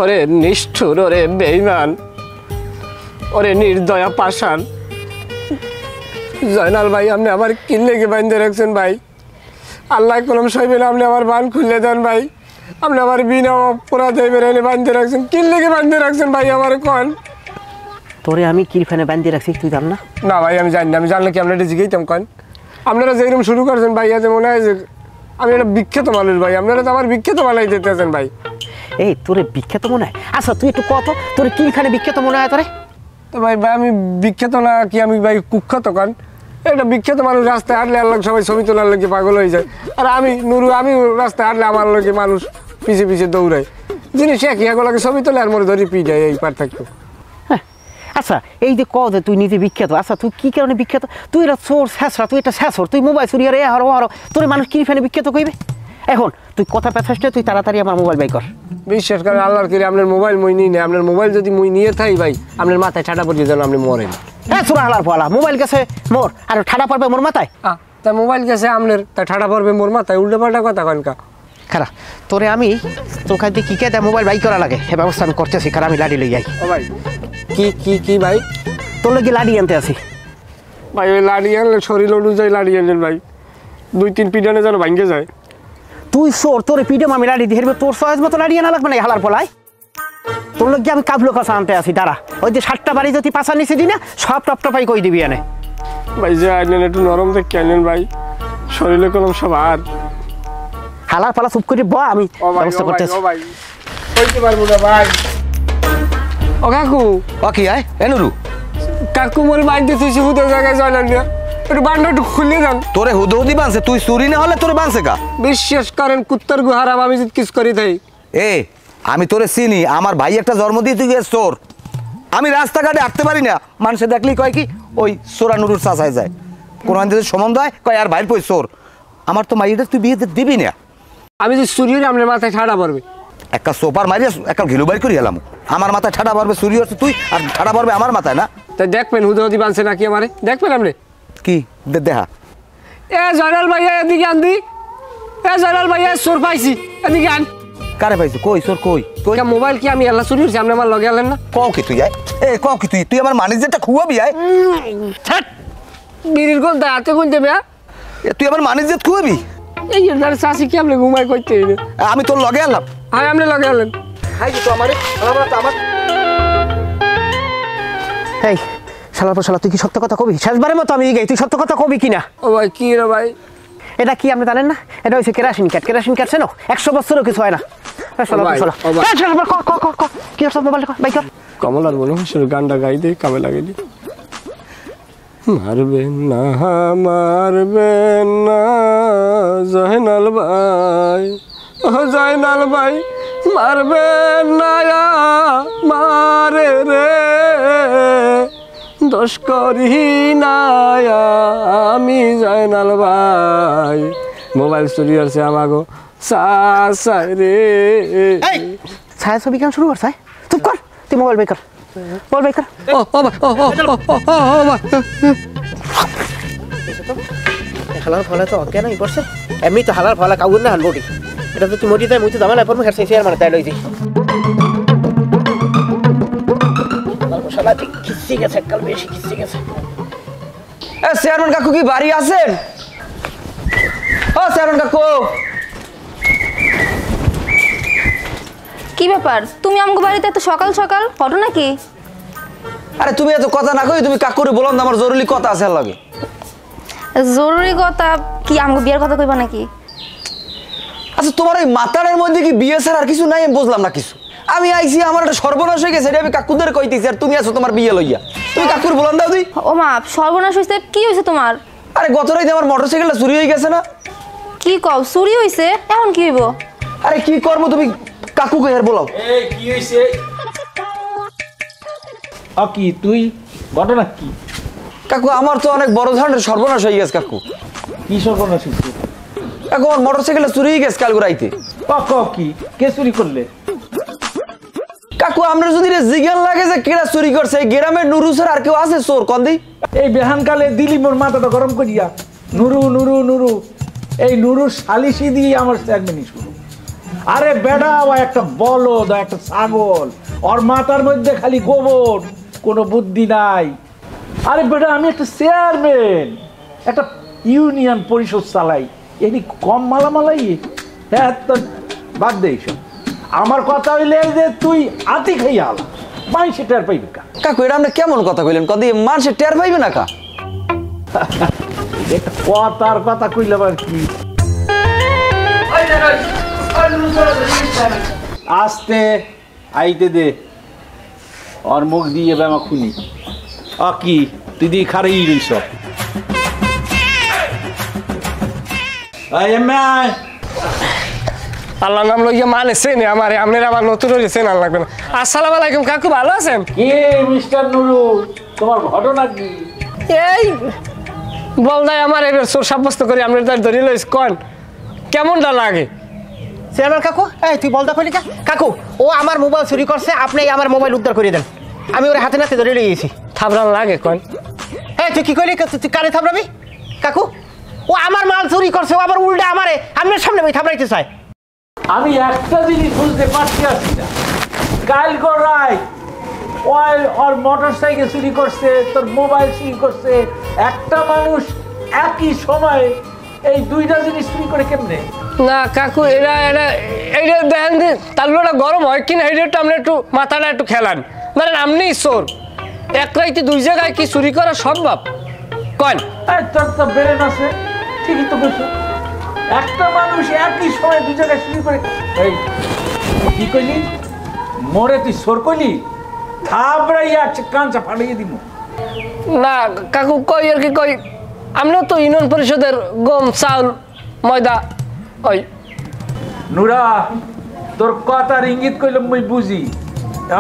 ওরে নিষ্ঠুর, ওরে বেঈমান, ওরে নির্দয়া পাষাণ। জয়নাল ভাই, আপনি আমার কি লেগে বাঁধতে রাখছেন ভাই? আল্লাহ কলম সইবেন, আপনি আমার বান খুলে দেন ভাই। আপনি আমার বিনা অপরাধে বেরোলে বাঁধতে রাখছেন, কি লেগে বাঁধতে রাখছেন ভাই আমার কন? তোরে আমি কিরফানে বাঁধিয়ে রাখছি তুই জান না? না ভাই, আমি জানি না। আমি জানলে কি আপনারা জিজ্ঞাইতাম কন? আপনারা যেরকম শুরু করছেন ভাই, আজ মনে হয় যে আমি একটা বিখ্যাত মানুষ ভাই। আপনারা তো আমার বিখ্যাত বানাই দিতেছেন ভাই। এই তোরে বিখ্যাত মনে হয়? আচ্ছা তুই একটু কত, তোরে কিরখানে বিখ্যাত মনে হয় তোরে? তো ভাই আমি বিখ্যাত না কি? আমি ভাই কুখ্যাত কন? একটা বিখ্যাত মানুষ রাস্তায় হাঁটলে আল্লাহ সবাই ছবি তোলার লোকে পাগল হয়ে যায়। আর আমি নুরু, আমি রাস্তায় হাঁটলে আমার লোকে মানুষ পিছে পিছে দৌড়ায়। জিনিস একই, এগুলোকে ছবি তোলে আর মরে ধরে পিয়ে যায়, এই পার্থক্য। আচ্ছা এই যে ক যে তুই নিজে বিখ্যাত, আচ্ছা তুই কি কারণে বিখ্যাত? তুই এটা চোর শেষরা, তুই এটা শেষর, তুই মোবাইল চুরি আরে হারো হারো, তোর মানুষ কিরফানে বিখ্যাত কইবে? এখন তুই কথা পেছাসটা, তুই তাড়াতাড়ি আমার মোবাইল বাই কর। বিশ্বাস করেন আল্লাহর করে, আপনার মোবাইল মই নিই না। আপনার মোবাইল যদি মই নিয়ে থাই ভাই, আপনার মাথায় ঠাডা পড়িয়ে যেন আপনি মরেন। হ্যাঁ চোরা হালার পালা, মোবাইল গেছে মোর আর ঠাডা পড়বে মোর মাথায়? তা মোবাইল গেছে আপনার, তা ঠাডা পড়বে মোর মাথায়? উল্টো পাল্টা কথা কনকা। খারা তোরে আমি তোর কাছে কি কে মোবাইল বাই করা লাগে সে ব্যবস্থা আমি করতেছি। খারা আমি লাডি লই যাই। ও ভাই কি কি কি ভাই? তোর লোক লাডি আনতে আসি ভাই। ওই লাড়ি আনলে শরীর অনুযায়ী লাড়ি আনলেন ভাই, 2-3 পিডানে যেন ভাঙ্গে যায়। তুই চোর, তোর পিডেম আমি লাড়ি দিয়ে তোর সহজ মতো লাড়ি আনা লাগবে না হালার পলায়। তোর লোক আমি কাবলো কাছে আনতে আসি, দাঁড়া। ওই যে 7টা বাড়ি যদি পাশা নিচে দিই না, সব টপটপাই কই দিবি এনে। ভাই যে আনলেন একটু নরম দেখে আনলেন ভাই, শরীরে কলম সব আর হালার পালা চুপ করে আমি ব্যবস্থা করতেছি। ও ভাই কইতে পারবো না ভাই। ও কাকু। ও কি আয় এনুরু? কাকু মোর বাইতে তুইছি হুদো জায়গায় জয়লান না, একটু বান্ডা একটু খুলে দেন। তোরে হুদৌদি বানছে, তুই চুরি না হলে তোরে বানছে কা? বিশ্বাস করেন কুত্তার গুহারাম, আমি যদি কিস করি তাই। এ আমি তোরে চিনি, আমার ভাই একটা জন্ম দিয়ে তুই গেছ চোর। আমি রাস্তাঘাটে হাঁটতে পারি না, মানুষে দেখলেই কয় কি ওই সোরা নুরুর চাচায় যায়। কোনো যদি সম্বন্ধ হয় কয় আর ভাইয়ের পই চোর। আমার তো মাইটা তুই বিয়ে দিবি না। আমি যদি চুরি হলে আপনার মাথায় ঠাডা পড়বে। একটা সোপার মারিয়া একটা ঘিলু বাড়ি করি এলাম, আমার মাথায় ঠাডা পড়বে। চুরি হচ্ছে তুই আর ঠাডা পড়বে আমার মাথায় না? তাই দেখবেন হুদোদি বানছে নাকি আমারে, দেখবেন আপনি। কি দেখা? এ জয়নাল ভাইয়া এদিকে আনদি। এ জয়নাল ভাইয়া চোর পাইছি, এদিকে আন। কারে পাইছি? কই চোর কই? কই মোবাইল কি আমি আল্লাহ চুরি হচ্ছে? আপনি আমার লগে আনলেন না? কও কি তুই আয়? এ কও কি তুই? তুই আমার মানিস যেটা খুয়াবি আয়? বিড়ির গোল দা হাতে কোন দেবে? তুই আমার মানিস যে খুয়াবি? এই চাষি কি আপনি ঘুমাই করতে? আমি তোর লগে আনলাম। হ্যাঁ আপনি লগে আনলেন। হাই তো আমার আমার এই শালার পর শালা, তুই কি সত্য কথা কবি? শেষবারের মতো আমি গাই, তুই সত্য কথা কবি কিনা? ও ভাই কি রে ভাই? এটা কি আপনি জানেন না? এটা হচ্ছে কেরাসিন ক্যাট। কেরাসিন ক্যাট চেনো? 100 বছরও কিছু হয় না। কমলার মনে হয় গানটা গাই দে, কামে লাগে দি। মারবেন না মারবেন না জয়নাল ভাই, ও জয়নাল ভাই মারবেন না মারে রে, দোষ করি না আমি জয়নাল ভাই। মোবাইল চুরি হচ্ছে আমাগো সাসাই রে। ছায়া ছবি কেন শুরু করছে? চুপ কর, তুই মোবাইল বের কর, মোবাইল বের কর। হালার ফলা তো অজ্ঞান হয়ে পড়ছে। এমনি তো হালার ফলা কাউর না হালবটি। এটা তো তুই মরি যায়, মুই তো জামালা পড়বো, হেরছে শেয়ার মানে তাই লইছি। শালা ঠিক খিস্সি গেছে, কাল বেশি খিস্সি গেছে। এ চেয়ারম্যান কাকু কি বাড়ি আছেন? ও চেয়ারম্যান কাকু। কি ব্যাপার, তুমি আমগো বাড়িতে এত সকাল সকাল হটো নাকি? আরে তুমি এত কথা না কই, তুমি কাকুরে বললাম আমার জরুরি কথা আছে লাগে। জরুরি কথা কি? আমগো বিয়ের কথা কইবা নাকি? আচ্ছা তোমার ওই মাতারের মধ্যে কি বিয়ে ছাড়া আর কিছু নাই? আমি বুঝলাম না কিছু। আমি আইছি, আমার একটা সর্বনাশ হয়ে গেছে, আমি কাকুদের কইতেছি, আর তুমি আছো তোমার বিয়ে লইয়া। তুমি কাকুর বললাম দাও তুই। ও মা, সর্বনাশ হইছে? কি হইছে তোমার? আরে গত রাতে আমার মোটরসাইকেলটা চুরি হয়ে গেছে না? কি কও, চুরি হইছে? এখন কি হইব? আরে কি করবো, তুমি কাকুকে আর বলাও। এই কি হইছে? কি তুই ঘটনা কি? কাকু আমার তো অনেক বড় ধরনের সর্বনাশ হয়ে গেছে কাকু। কি সর্বনাশ হইছে? কাকু আমার মোটরসাইকেলটা চুরি হয়ে গেছে কাল রাইতে। কি কে চুরি করলে? কাকু আমরা যদি জিজ্ঞান লাগে যে কেরা চুরি করছে, এই গ্রামের নুরু স্যার আর কেউ আছে চোর কন্দি? এই বেহানকালে দিলি মোর মাথাটা গরম করিয়া। নুরু নুরু নুরু, এই নুরু সালিশি দিয়ে আমার চেয়ারম্যানই শুরু। আরে বেটা ও একটা বলদ, একটা ছাগল, ওর মাথার মধ্যে খালি গোবর, কোনো বুদ্ধি নাই। আরে বেটা আমি একটা চেয়ারম্যান, একটা ইউনিয়ন পরিষদ চালাই, এটি কম মালামালাই? হ্যাঁ তো বাদ দে এইসব। আমার কথা হইলে যে তুই আতি খাইয়া আলা মাই সেটা আর পাইবি কা। কাকু এটা আপনি কেমন কথা কইলেন? কদি মানুষের টের পাইবে না কা? একটা কথার কথা কইলাম আর কি। আস্তে আইতে দে, ওর মুখ দিয়ে ব্যামা খুনি। কি তুই দিয়ে খারেই রইস? আল্লাহ নাম লইয়া মানে চেনে আমারে, আপনার আবার নতুন হইলে চেনার লাগবে না। আসসালামু আলাইকুম কাকু, ভালো আছেন? কে মিস্টার নুরু, তোমার ঘটনা কি? এই বলদাই আমার এবার চোর সাব্যস্ত করে আপনার তার ধরে লইস, কন কেমনটা লাগে? চেয়ারম্যান কাকু, এই তুই বলদা কইলি কা? কাকু ও আমার মোবাইল চুরি করছে, আপনি আমার মোবাইল উদ্ধার করে দেন। আমি ওর হাতে নাতে ধরে লিয়েছি। থাবরান লাগে কন? এই তুই কি কইলি? তুই কারে থাবরাবি? কাকু ও আমার মাল চুরি করছে, ও আবার উল্টা আমারে আপনার সামনে বই থাবরাইতে চায়। আমি একটা জিনিস বুঝতে পারছি না, কাল করাই ওর মোটর সাইকেল চুরি করছে, তোর মোবাইল চুরি করছে, একটা মানুষ একই সময় এই দুইটা জিনিস চুরি করে কেমনে? না কাকু এরা এরা এইটা দেখেন যে তালুটা গরম হয় কিনা, এইটা একটু আমরা একটু মাথাটা একটু খেলান। ধরেন আপনিই চোর, এক রাইতে দুই জায়গায় কি চুরি করা সম্ভব? কন তোর তো বেরেন আছে, ঠিকই তো বলছো। একটা মানুষ একই সময় দুই জায়গায় চুরি করে, এই কি কইলি? মোরে তুই চোর কইলি? থাবড়াইয়া কাঞ্চা ফাটিয়ে দিব। না কাকু কই আর কি কই, আপনিও তো ইউনিয়ন পরিষদের গম চাউল ময়দা ওই। নুরা তোর কথার ইঙ্গিত কইলাম মুই বুঝি,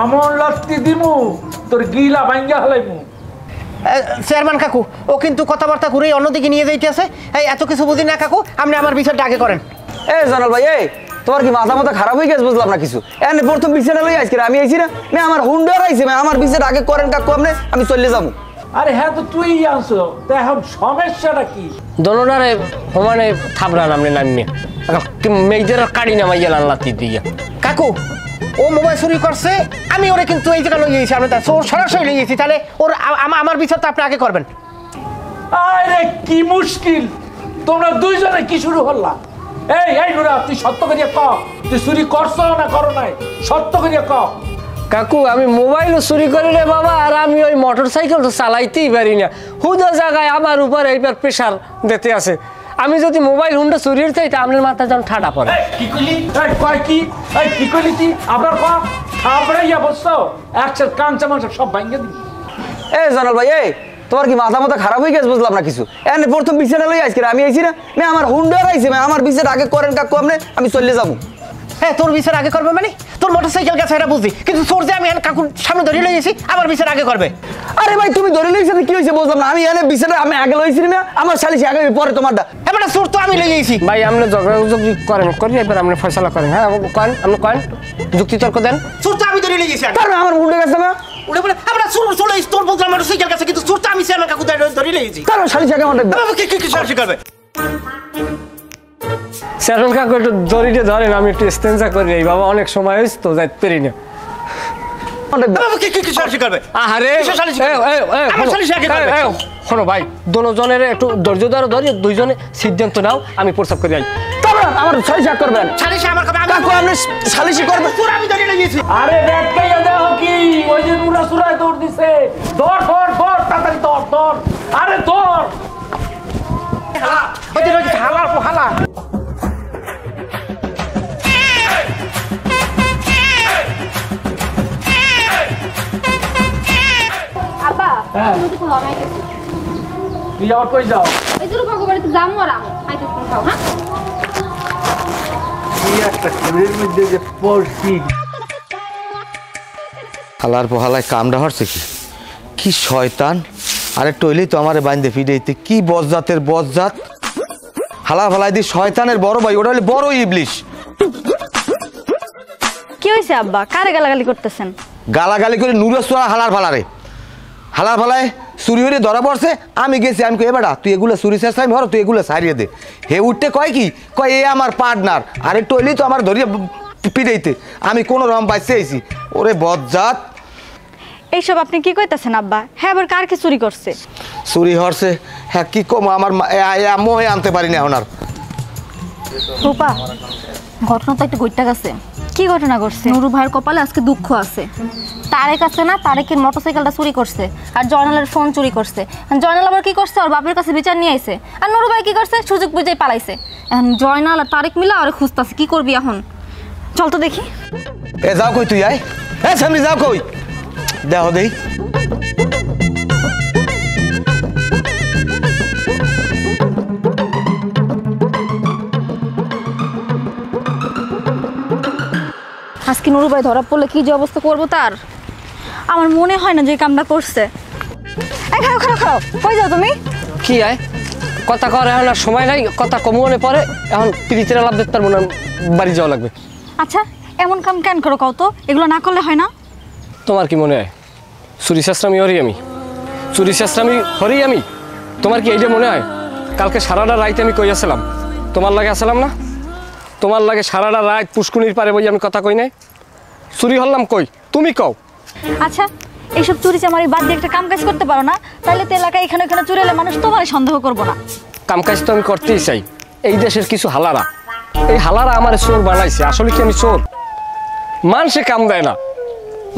এমন লাত্তি দিমু তোর গিলা ভাঙ্গা হলাইমু। চেয়ারম্যান কাকু ও কিন্তু কথাবার্তা ঘুরে অন্যদিকে নিয়ে যাইতেছে। এই এত কিছু বুঝি না কাকু, আপনি আমার বিচারটা আগে করেন। এই জানাল ভাই, এই তোমার কি মাথা মাথা খারাপ হয়ে গেছে? বুঝলাম না কিছু। এনে প্রথম বিচারটা লই আজকে আমি আইছি না, না আমার হুন্ডার আইছে, আমার বিচার আগে করেন কাকু, আপনি আমি চলে যাবো। আরে হ্যাঁ তো তুই আনছো, তা এখন সমস্যাটা কি? দোনোটারে সমানে থাবরান আপনি নামিয়ে মেয়েদের কাড়ি নামাই গেলাম লাতি দিয়া। কাকু ও মোবাইল চুরি করছে, আমি ওরে কিন্তু এই জায়গা লই গেছি, আপনি তার চোর সরাসরি লই গেছি, তাহলে ওর আমার বিচারটা আপনি আগে করবেন। আরে কি মুশকিল, তোমরা দুইজনে কি শুরু করলা? এই এই নুরা তুই সত্য করিয়া ক, তুই চুরি করছো না করো নাই, সত্য করিয়া ক। কাকু আমি মোবাইলও চুরি করি রে বাবা, আর আমি ওই মোটর সাইকেল তো চালাইতেই পারি না। হুদা জায়গায় আমার উপর এইবার প্রেশার দিতে আছে। আমি যদি মোবাইল হুন্ডা চুরি হইতে তা আপনার মাথা যেন ঠাডা পড়ে। কি কইলি? এই কয় কি? এই কি কইলি তুই? আবার ক, থাবড়াইয়া বসছো, একসাথে কাঞ্চা মাঞ্চা সব ভাঙ্গে দিবি। এই জানাল ভাই, এই তোমার কি মাথা মাথা খারাপ হয়ে গেছে? বুঝলাম না কিছু। এনে প্রথম বিচারটা লই আজকে আমি আইছি না, না আমার হুন্ডার আইছে, আমার বিচার আগে করেন কাকু, আপনি আমি চলে যাবো। হ্যাঁ তোর বিচার আগে করবে মানে? তোর মোটর সাইকেল গেছে এটা বুঝি, কিন্তু চোর যে আমি কাকুর সামনে ধরে লই গেছি, আমার বিচার আগে করবে। আরে ভাই তুমি ধরে লইছ কি হইছে বুঝলাম না, আমি এনে বিচারটা আমি আগে লইছি না, আমার সালিশি আগে পরে তোমারটা। এবারে চোর তো আমি লই গেছি। ভাই আপনি ঝগড়াঝগড়ি করেন, করি এবার আপনি ফয়সালা করেন। হ্যাঁ করেন, আপনি করেন, যুক্তি তর্ক দেন। চোর তো আমি ধরে লই গেছি। কারণ আমার হুন্ডা গেছে না, উড়ে বলে আমরা চোর চলে তোর বললাম মোটর সাইকেল গেছে, কিন্তু চোর তো আমি চেয়ারম্যান কাকু ধরে লই গেছি। কারণ সালিশি আগে আমার কি সাহসী করবে? সেরকম কাকু একটু দড়িতে ধরেন, আমি একটু স্টেঞ্জা করি। এই বাবা অনেক সময় হয়েছে তো যাইতে পারি না। কি সাহসী করবে? আরে শোনো ভাই, দুজনের একটু ধৈর্য ধরো, ধরি দুইজনে সিদ্ধান্ত নাও, আমি প্রস্তাব করি। আমার সালিশি করবেন, সালিশি আমার কথা কাকু আপনি সালিশি করবেন। চোর আমি ধরে লই গেছি। আরে দেখকাইয়া দেখো কি ওই যে নুরা সুরায় দৌড় দিছে, ধর ধর ধর তাড়াতাড়ি ধর ধর, আরে ধর। ওই যে হালা হালা আব্বা হ্যাঁ। তুমি তো খাওয়া খাইতেছো, তুই আবার কই যাও? এই দুটো কাকু বাড়িতে যাবো আর আমো খাইতেছো, তুমি খাও। হ্যাঁ তুই একটা খেলের মধ্যে যে পড়ছি। হালার পোহালায় কামড়া হচ্ছে কি, কি শয়তান! আরে টইলেই তো আমারে বাইন্দে ফিরেইতে, কি বজ্জাতের বজ্জাত! হালা ফালাই দি শয়তানের বড় ভাই, ওটা হলে বড় ইবলিশ। কি হয়েছে আব্বা, কারে গালাগালি করতেছেন? গালাগালি করে নুরসরা হালার ফালারে, হালার ফালায় চুরি হয়ে ধরা পড়ছে। আমি গেছি, আমি কই বেটা তুই এগুলো চুরি চেষ্টা ধর, তুই এগুলো সারিয়ে দে। হে উঠতে কয় কি কয় এ আমার পার্টনার, আরে টইলেই তো আমার ধরিয়ে পিড়াইতে আমি কোনো রকম বাইসে আইছি। ওরে বজ্জাত! এইসব আপনি কি কইতাছেন আব্বা? হ্যাঁ, আবার কার কি চুরি করছে? চুরি হরছে, হ্যাঁ কি কম আমার মোহে আনতে পারি না এখন আর। রূপা, ঘটনা তো একটা ঘটে গেছে। কি ঘটনা ঘটছে? নুরু ভাইয়ের কপালে আজকে দুঃখ আছে। তারেক আছে না, তারেকের মোটরসাইকেলটা চুরি করছে আর জয়নালের ফোন চুরি করছে। জয়নাল আবার কি করছে, ওর বাপের কাছে বিচার নিয়ে আইছে। আর নুরু ভাই কি করছে, সুযোগ বুঝে পালাইছে। এখন জয়নাল আর তারেক মিলা ওরে খুঁজতাছে। কি করবি এখন? চল তো দেখি। এ যাও কই তুই আয়, এ সামনে যাও কই, দেহ দেই। আজকে নুরু ভাই ধরা পড়লে কি যে অবস্থা করবো তার। আমার মনে হয় না যে এই কামটা করছে। এই খাও খাও খাও, কই যাও তুমি? কি আয় কথা কর, এখন আর সময় নাই, কথা কম মনে পড়ে। এখন পিড়িতের লাভ দেখতে পারবো না, বাড়ি যাওয়া লাগবে। আচ্ছা, এমন কাম কেন করো কও তো? এগুলো না করলে হয় না? তোমার কি মনে হয় চুরি শাস্ত্রামি হরি আমি? চুরি শাস্ত্রামি হরি আমি? তোমার কি এইটা মনে হয়? কালকে সারাটা রাইতে আমি কই আসলাম, তোমার লাগে আসলাম না? তোমার লাগে সারাটা রাত পুষ্কুনির পারে বই আমি কথা কই নাই? চুরি হলাম কই, তুমি কও। আচ্ছা, এইসব চুরি চামারি বাদ দিয়ে একটা কাম কাজ করতে পারো না? তাহলে তো এলাকায় এখানে ওখানে চুরি হলে মানুষ তোমার সন্দেহ করবো না। কাম কাজ তো আমি করতেই চাই। এই দেশের কিছু হালারা, এই হালারা আমার চোর বানাইছে। আসলে কি আমি চোর? মানুষে কাম দেয় না,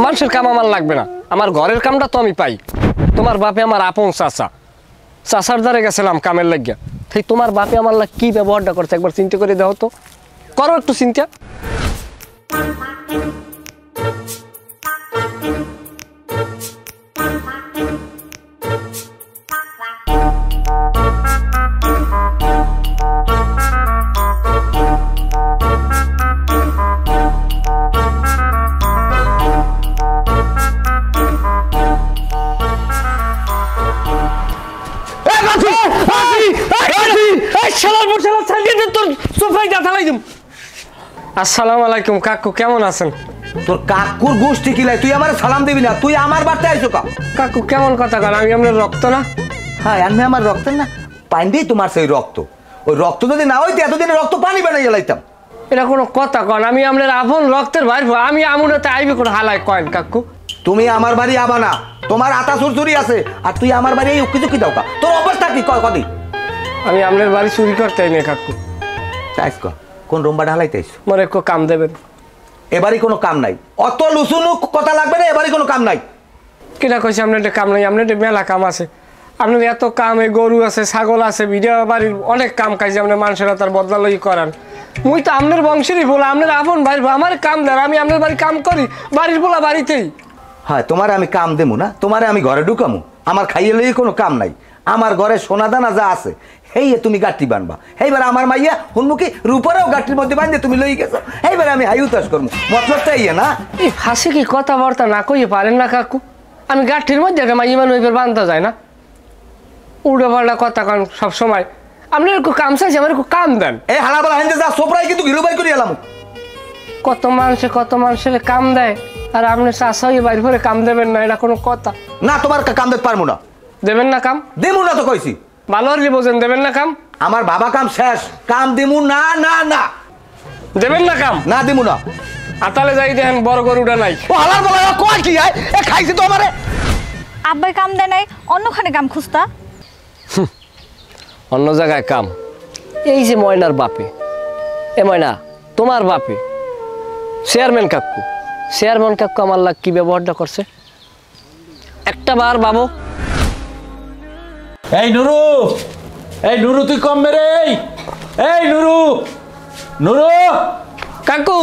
মানুষের কাম আমার লাগবে না, আমার ঘরের কামটা তো আমি পাই। তোমার বাপে আমার আপন চাচা, চাচার দ্বারে গেছিলাম কামের লাগিয়া। তাই তোমার বাপে আমার লাগ কি ব্যবহারটা করছে একবার চিন্তা করে দাও তো, করো একটু চিন্তা। আসসালামু আলাইকুম কাকু, কেমন আছেন? তোর কাকুর গোষ্ঠী কিলাই, তুই আমার সালাম দিবি না? তুই আমার বাড়িতে আইছো কা? কাকু কেমন কথা কন, আমি আপনার রক্ত না? হ্যাঁ, আমি আমার রক্ত না, পাইন্দেই তোমার সেই রক্ত। ওই রক্ত যদি না হইতে এতদিনে রক্ত পানি বানাই জ্বালাইতাম। এটা কোনো কথা কন? আমি আপনার আপন রক্তের ভাই, আমি আমুনাতে আইবি করে হালাই কয়েন কাকু। তুমি আমার বাড়ি আবা না, তোমার আতা চুরচুরি আছে, আর তুই আমার বাড়ি এই উকি চুকি দাও কা? তোর অবস্থা কি কয় কদি? আমি আপনার বাড়ি চুরি করতে আইনি কাকু। চাইস ক কোন রুমবা ঢালাইতেছ? মোর একটু কাম দেবেন? এবারই কোনো কাম নাই, অত লুসুনু কথা লাগবে না, এবারই কোনো কাম নাই। কিনা কইছে আপনার কাম নাই? আপনার মেলা কাম আছে, আপনার এত কাম, এই গরু আছে, ছাগল আছে, ভিডিও বাড়ির অনেক কাম কাজ আপনার মানুষের তার বদলা লই করান। মুই তো আপনার বংশেরই বলে, আপনার আপন ভাই, আমার কাম দেন, আমি আপনার বাড়ি কাম করি, বাড়ির বলা বাড়িতেই। হ্যাঁ, তোমারে আমি কাম দেবো না, তোমারে আমি ঘরে ঢুকামু, আমার খাইয়ে লই কোনো কাম নাই। আমার ঘরে সোনা দানা যা আছে হেই তুমি গাঠি বানবা। এইবার আমার মাইয়া হুনমুখী রূপরেও গাঠির মধ্যে বাঁধে তুমি লই গেছো, এইবার আমি হাই উতাস করবো। মতলবটা ইয়ে না? এই হাসি কি কথাবার্তা না কইয়ে পারেন না কাকু? আমি গাঠির মধ্যে একটা মাইয়া মানুষ এবার বাঁধতে যায় না? উল্টো পাল্টা কথা কন সব সময়। আপনার একটু কাম চাইছে, আমার একটু কাম দেন। এই হালাবেলা হেঁটে যা সোপরাই কিন্তু ঘিরু বাই করে এলাম। কত মানুষের কাম দেয়, আর আপনি চাষা হয়ে বাইর করে কাম দেবেন না, এটা কোনো কথা না? তোমার কাম দিতে পারবো না। দেবেন না কাম? দেবো না তো কইছি। ভালো হলে বোঝেন, দেবেন না কাম? আমার বাবা কাম শেষ, কাম দিমু না। না না, দেবেন না কাম? না দিমু না। আতালে যাই দেখেন বড় গরুটা নাই। ও হালার বলা কয় কি আয়, এ খাইছে তো আমারে। আব্বাই কাম দেয় নাই, অন্যখানে কাম খুঁজতা? অন্য জায়গায় কাম? এই যে ময়নার বাপে, এ ময়না তোমার বাপে চেয়ারম্যান কাকু, চেয়ারম্যান কাকু আমার লাগ কি ব্যবহারটা করছে একটা বার বাবু। এই নুরু, এই নুরু তুই কম মেরে, এই নুরু, নুরু কাকু।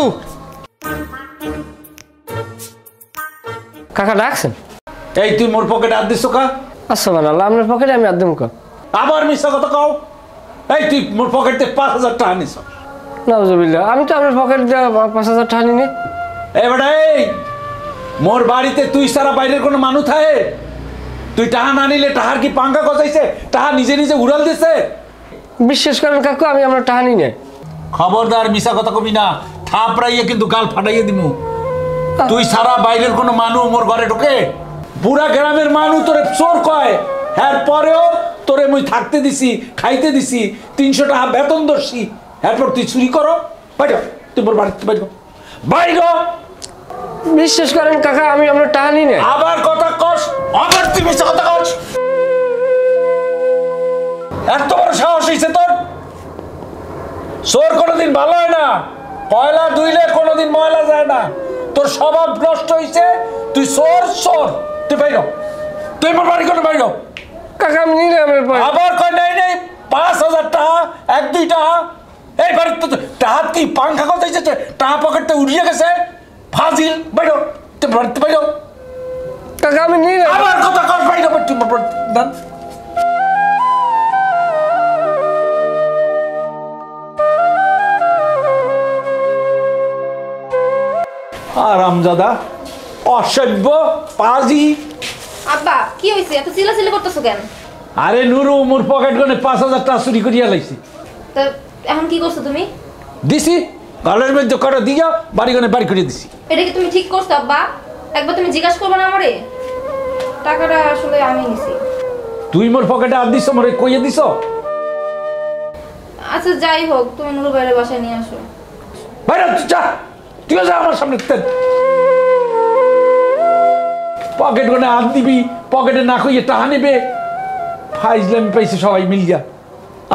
কাকা ডাকছেন? এই তুই মোর পকেটে হাত দিস কা? আচ্ছা বানাল্লাহ, আপনার পকেটে আমি আদম কা। আবার মিশা কথা কও। এই তুই মোর পকেটে 5,000 টাকা নিস। নাউজুবিল্লাহ, আমি তো আপনার পকেট 5,000 টাকা নিনি। এই বেটা, এই মোর বাড়িতে তুই সারা বাইরের কোনো মানুষ থাকে? তুই টাকা না নিলে টাহার কি পাঙ্গা গজাইছে? টাকা নিজে নিজে উড়াল দিছে? বিশ্বাস করেন কাকু, আমি আপনার টাকা নিই না। খবরদার মিশা কথা কবি না, থাপড়াইয়ে কিন্তু গাল ফাটাইয়ে দিমু। তুই সারা বাইরের কোনো মানুষ মোর ঘরে ঢোকে? পুরা গ্রামের মানুষ তোরে চোর কয়, এর পরেও তোরে মুই থাকতে দিছি, খাইতে দিছি, 300 টাকা বেতন দর্শি, এরপর তুই চুরি করো? বাইর তুই মোর বাড়িতে বাইর, বাইরো। বিশ্বাস করেন কাকা, আমি আমরা টাকা নিই না। আবার কথা কস, আবার তুই মিথ্যা কথা কস। এত বড় সাহস হইছে তোর? চোর কোনোদিন ভালো হয় না, কয়লা ধুইলে কোনোদিন ময়লা যায় না। তোর স্বভাব নষ্ট হইছে, তুই চোর চোর। তুই বাইরো, তুই আমার বাড়ি করে বাইরো। কাকা আমি নিই না। আবার কয় নাই নাই 5,000 টাকা, 1-2 টাকা। এই বাড়ি তো টাকা কি পাংখা কথা হয়েছে, টাকা পকেটটা উড়িয়ে গেছে। ফাজিল, বাইরো, তুই বাড়িতে বাইরো। কাকা আমি নিই না। আবার কথা কস, বাইরো তুই দান। আরামজাদা, অসভ্য, পাজি। আব্বা কি হইছে, এত চিল্লাচিল্লি করতেছো কেন? আরে নুরু, মোর পকেট গনে 5,000 টাকা চুরি করিয়া লাইছি। তা এখন কি করছো তুমি? দিছি, গালের মধ্যে কটা দিয়া বাড়ি গনে বাড়ি করে দিছি। এটা কি তুমি ঠিক করছো আব্বা? একবার তুমি জিজ্ঞাসা করবে না আমারে? টাকাটা আসলে আমি নিছি। তুই মোর পকেটে হাত দিছ, মোরে কইয়ে দিছ? আচ্ছা যাই হোক, তুমি নুরু ভাইয়ের বাসায় নিয়ে আসো। বাইরে যা, তুইও যা আমার সামনে। পকেট গনে হাত দিবি, পকেটে না কইয়ে টাকা নেবে। ফাইজলামি পাইছে সবাই মিলিয়া।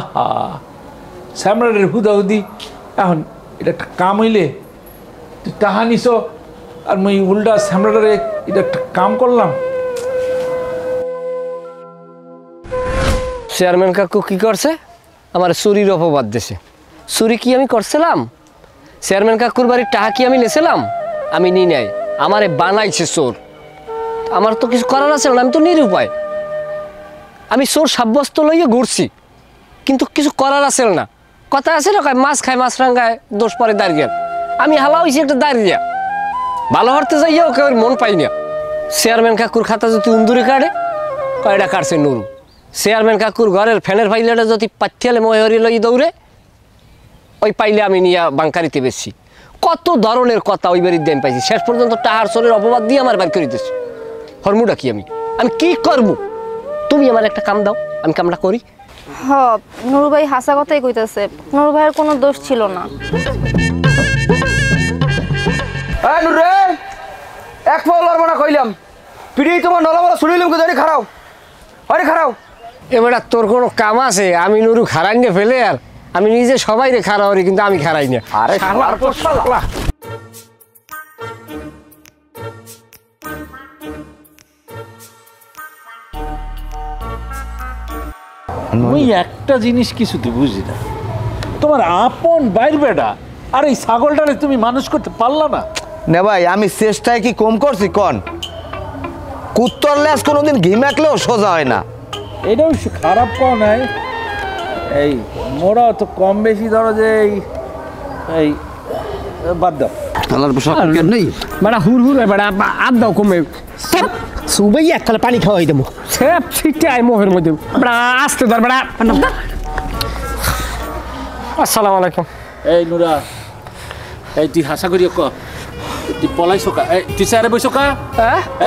আহা, স্যামরাডের হুদাহুদি। এখন এটা একটা কাম হইলে তুই টাকা নিছ, আর মুই উল্টা স্যামরাডারে এটা একটা কাম করলাম। চেয়ারম্যান কাকু কি করছে? আমার চুরির অপবাদ দিছে। চুরি কি আমি করছিলাম? চেয়ারম্যান কাকুর বাড়ির টাকা কি আমি নেছিলাম? আমি নিই নাই, আমারে বানাইছে চোর। আমার তো কিছু করার আছে না, আমি তো নিরুপায়। আমি চোর সাব্যস্ত লইয়ে ঘুরছি, কিন্তু কিছু করার আছে না। কথা আছে না, মাছ খায় মাছ রাঙ্গায়, দোষ পরে দাঁড়িয়ে। আমি হালা হয়েছি একটা দাঁড়িয়ে, ভালো হরতে যাইয়া ওকে ওর মন পাই না। চেয়ারম্যান কাকুর খাতা যদি উন্দুরে কাটে, কয়টা কাটছে নুরু। চেয়ারম্যান কাকুর ঘরের ফ্যানের ফাইলেটা যদি পাথিয়ালে ময়ূরি লই দৌড়ে, ওই পাইলে আমি নিয়ে বাঙ্কারিতে বেশি। কত ধরনের কথা ওই বাড়ির দেন পাইছি। শেষ পর্যন্ত টাহার চোরের অপবাদ দিয়ে আমার বাড়ি করে দিচ্ছি। হরমুটা কি আমি আমি কি করবো? তুমি আমার একটা কাম দাও, আমি কামটা করি। হ, নুরু ভাই হাসা কথাই কইতাছে। নুরু ভাইয়ের কোনো দোষ ছিল না। নুরে, এক পাও লড়বো না কইলাম। পিড়ি তোমার নলামলা শুনিলাম কে জানি খারাও। আরে খারাও। এবার তোর কোনো কাম আছে? আমি নুরু খারাই না ফেলে, আর আমি নিজে সবাই রে খারা হরি, কিন্তু আমি খারাই না। আরে শালার পর শালা। মুই একটা জিনিস কিছুতে বুঝি না, তোমার আপন বাইর বেটা আর এই ছাগলটারে তুমি মানুষ করতে পারলা না? না ভাই, আমি চেষ্টায় কি কম করছি কন? কুত্তর লেজ কোনোদিন ঘি মাখলেও সোজা হয় না। এটাও খারাপ কম নাই। এই মোরা তো কম বেশি ধরো যে এই বাদ দাও। নেই বেড়া হুর হুর বেড়া আদ দাও কমে সুবাই এককালে পানি খাওয়াই দেবো। সেপ ছিটে আয় মোহের মধ্যে বেড়া আসতে ধর বেড়া। আসসালামু আলাইকুম। এই নুরা, এই তুই হাসা করি ক, তুই পলাইছ কা? এই তুই স্যারে বইছ কা?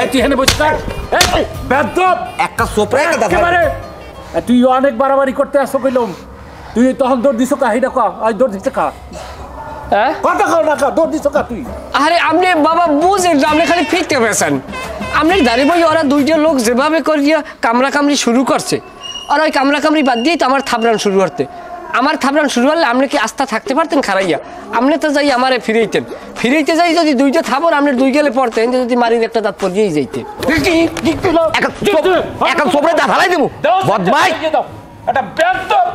এই তুই হেনে বইছ কা? এই বেদব একটা সোপরে একেবারে। তুই অনেক বাড়াবাড়ি করতে আসো কইলাম। তুই তখন দৌড় দিছ কা? হিডা কা, আজ দৌড় দিছ কা? কথা কও না কা, দৌড় দিছ কা তুই? আরে আপনি বাবা বুঝেন তো, আপনি খালি ফিরতে পেরেছেন। আপনি দাঁড়িয়ে বই ওরা দুইটা লোক যেভাবে করিয়া কামড়া কামড়ি শুরু করছে, আর ওই কামড়া কামড়ি বাদ দিয়েই তো আমার থাপড়ান শুরু করতে। আমার থাপড়ান শুরু হলে আপনি কি আস্থা থাকতে পারতেন খারাইয়া? আপনি তো যাই আমারে ফিরাইতে যাই যদি দুইটা থাপড় আপনি দুই গেলে পড়তেন, যদি মারির একটা দাঁত পড়িয়েই যাইতে। এখন সোপরে দা ফালাই দেবো বদমাই। এটা বেদব।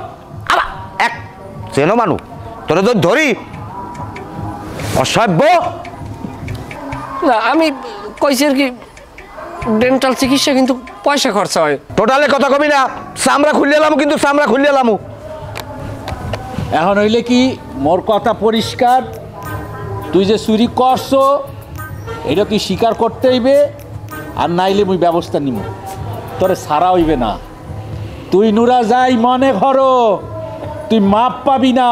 আলা এক চেনো মানু, তোরে তো ধরি অসভ্য। না আমি কইছি আর কি, ডেন্টাল চিকিৎসা কিন্তু পয়সা খরচা হয়। টোটালে কথা কবি না, চামড়া খুললে এলাম, কিন্তু চামড়া খুললে এলাম। এখন হইলে কি মোর কথা পরিষ্কার, তুই যে চুরি করছো এটা তুই স্বীকার করতে হইবে, আর নাইলে মুই ব্যবস্থা নিব। তোরে সারা হইবে না। তুই নুরা যাই মনে করো, তুই মাপ পাবি না।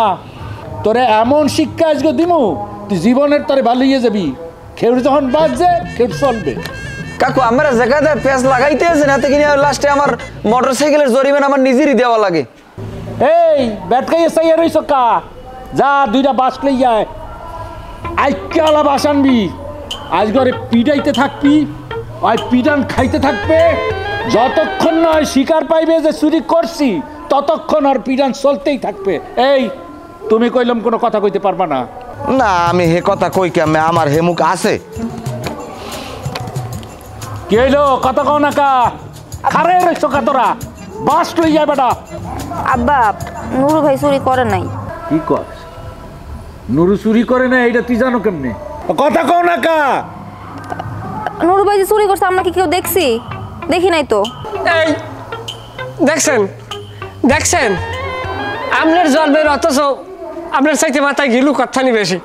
তোরে এমন শিক্ষা আজকে দিমু, তুই জীবনের তোরে ভালোইয়ে যাবি। খেউড় যখন বাজছে খেউড় চলবে। কাকু আমরা জায়গাতে পেঁচ লাগাইতে আছেন, এতে কিনে লাস্টে আমার মোটর সাইকেলের জরিমানা আমার নিজেরই দেওয়া লাগে। এই ব্যাট খাইয়ে চাইয়া রইছ কা? যা দুইটা বাস লই যায়। আইকে আলাপ আসানবি আজ ঘরে পিটাইতে থাকবি ওই পিটান খাইতে থাকবে যতক্ষণ নয় শিকার পাইবে যে চুরি করছি ততক্ষণ আর পিটান চলতেই থাকবে। এই তুমি কইলাম কোনো কথা কইতে পারবা না? না আমি হে কথা কই কেমনে, আমার হে মুখ আছে। কি হইলো কথা কও না কা? খারে রইছ কা তোরা? বাস লই যায় বেটা। আব্বা নুরু ভাই চুরি করে নাই। কি কর? নুরু চুরি করে না এটা তুই জানো কেমনে? কথা কও না কা? নুরু ভাই যে চুরি করছে আমরা কি কেউ দেখছি? দেখি নাই তো। এই দেখছেন দেখছেন আপনার জন্মের অথচ আপনার চাইতে মাথায় ঘিলু কথানি বেশি।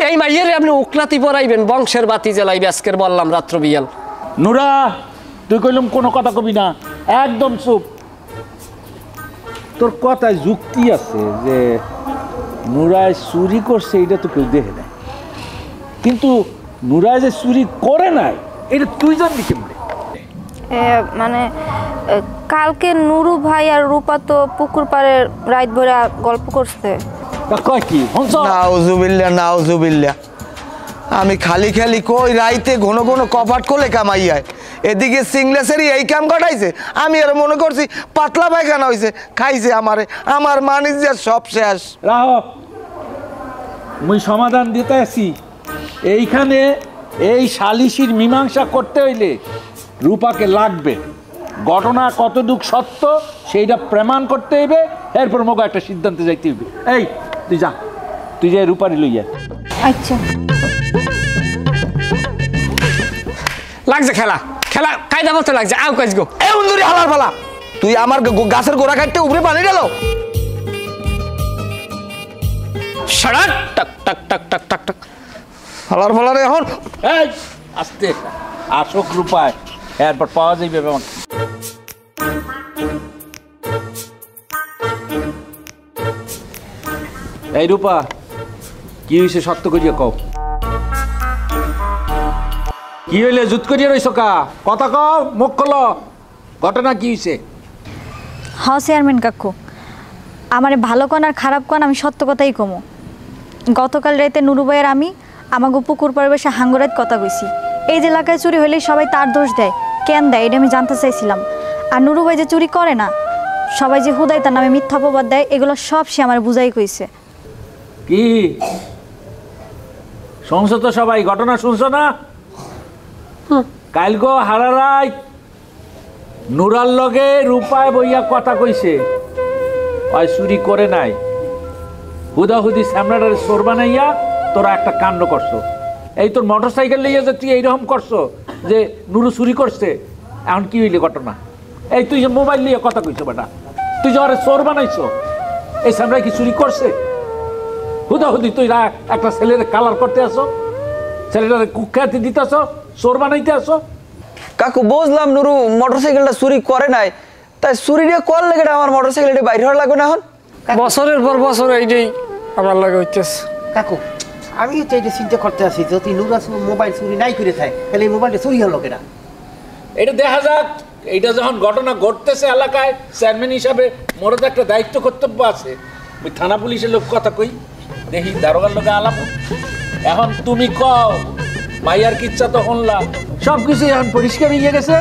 এই মাইয়েরে আপনি উকলাতি পরাইবেন, বংশের বাতি জ্বালাইবে। আজকের বললাম রাত্র বিয়াল। নুরা তুই কইলাম কোনো কথা কবি না, একদম চুপ। তোর কথায় যুক্তি আছে যে নুরায় চুরি করছে এটা তো কেউ দেখে নাই, কিন্তু নুরায় যে চুরি করে নাই এটা তুই জানবি কেমনে? মানে কালকে নুরু ভাই আর রূপা তো পুকুর পাড়ে রাত ভরে গল্প করছে। তা কয় কি হংস? নাউজুবিল্লাহ নাউজুবিল্লাহ। আমি খালি খালি কই রাইতে ঘন ঘন কপাট কোলে কামাইয়ায়, এদিকে সিংলেসেরই এই কাম কাটাইছে। আমি আর মনে করছি পাতলা পায়খানা হয়েছে, খাইছে আমারে, আমার মানিজ্যের সব শেষ। রাহ মুই সমাধান দিতে আছি। এইখানে এই সালিশির মীমাংসা করতে হইলে রূপাকে লাগবে, ঘটনা কতটুক সত্য সেইটা প্রমাণ করতে হইবে, এরপর মোগা একটা সিদ্ধান্তে যাইতে হইবে। এই তুই যা, তুই যে রূপারি লইয়া। আচ্ছা লাগছে খেলা খেলা কায়দা মতো লাগছে। আউ কাজ গো এ উন্দুরি হালার ফালা, তুই আমার গাছের গোড়া কাটতে উপরে পানি গেল। সারাট টাক টাক টাক টাক টাক টাক হালার ফালা রে এখন। এই আস্তে আসক রূপায়, এরপর পাওয়া যাইবে আমার। এই রূপা কি হয়েছে সত্য করিয়া কও। কি হইলে জুত করিয়া রইছ কা? কথা কও, মুখ খোলো, ঘটনা কি হয়েছে? হ চেয়ারম্যান কাকু, আমারে ভালো কোন আর খারাপ কোন আমি সত্য কথাই কমো। গতকাল রাতে নুরু ভাইয়ের আমি আমাকে পুকুর পরিবেশে হাঙ্গরাত কথা কইছি। এই যে এলাকায় চুরি হইলে সবাই তার দোষ দেয়, কেন দেয় এটা আমি জানতে চাইছিলাম। আর নুরু ভাই যে চুরি করে না, সবাই যে হুদাই তার নামে মিথ্যা অপবাদ দেয়, এগুলো সব সে আমার বুঝাই কইছে। কি শুনছো তো সবাই? ঘটনা শুনছো না? কালগো হারারাই নুরার লগে রূপায় বইয়া কথা কইছে, ওই চুরি করে নাই। হুদাহুদি স্যামরাডারে চোর বানাইয়া তোরা একটা কাণ্ড করছো। এই তোর মোটর সাইকেল লইয়া যে তুই এইরকম করছো যে নুরু চুরি করছে, এখন কি হইলে ঘটনা? এই তুই যে মোবাইল নিয়ে কথা কইছো বেটা, তুই যে ওরে চোর বানাইছো, এই স্যামরাই কি চুরি করছে? হুদাহুদি তুই একটা ছেলের কালার করতে আসো, ছেলেটারে কুখ্যাতি দিতে আসো, চোর বানাইতে আসো। কাকু বুঝলাম নুরু মোটরসাইকেলটা চুরি করে নাই, তাই চুরিটা কর লেগে আমার মোটরসাইকেলটা বাইরে হওয়ার লাগবে না এখন? বছরের পর বছর এইটাই আমার লাগে হইতেছে। কাকু আমি তো এটা চিন্তা করতে আছি, যদি নুরা মোবাইল চুরি নাই করে থাকে তাহলে এই মোবাইলটা চুরি হলো কেনা? এটা দেখা যাক, এইটা যখন ঘটনা ঘটতেছে এলাকায়, চেয়ারম্যান হিসাবে মোর তো একটা দায়িত্ব কর্তব্য আছে। ওই থানা পুলিশের লোক কথা কই, দেখি দারোগার লোকে আলাপ। এখন তুমি কও, মাইয়ার কিচ্ছা তো শুনলাম, সব কিছু এখন পরিষ্কার হয়ে গেছে।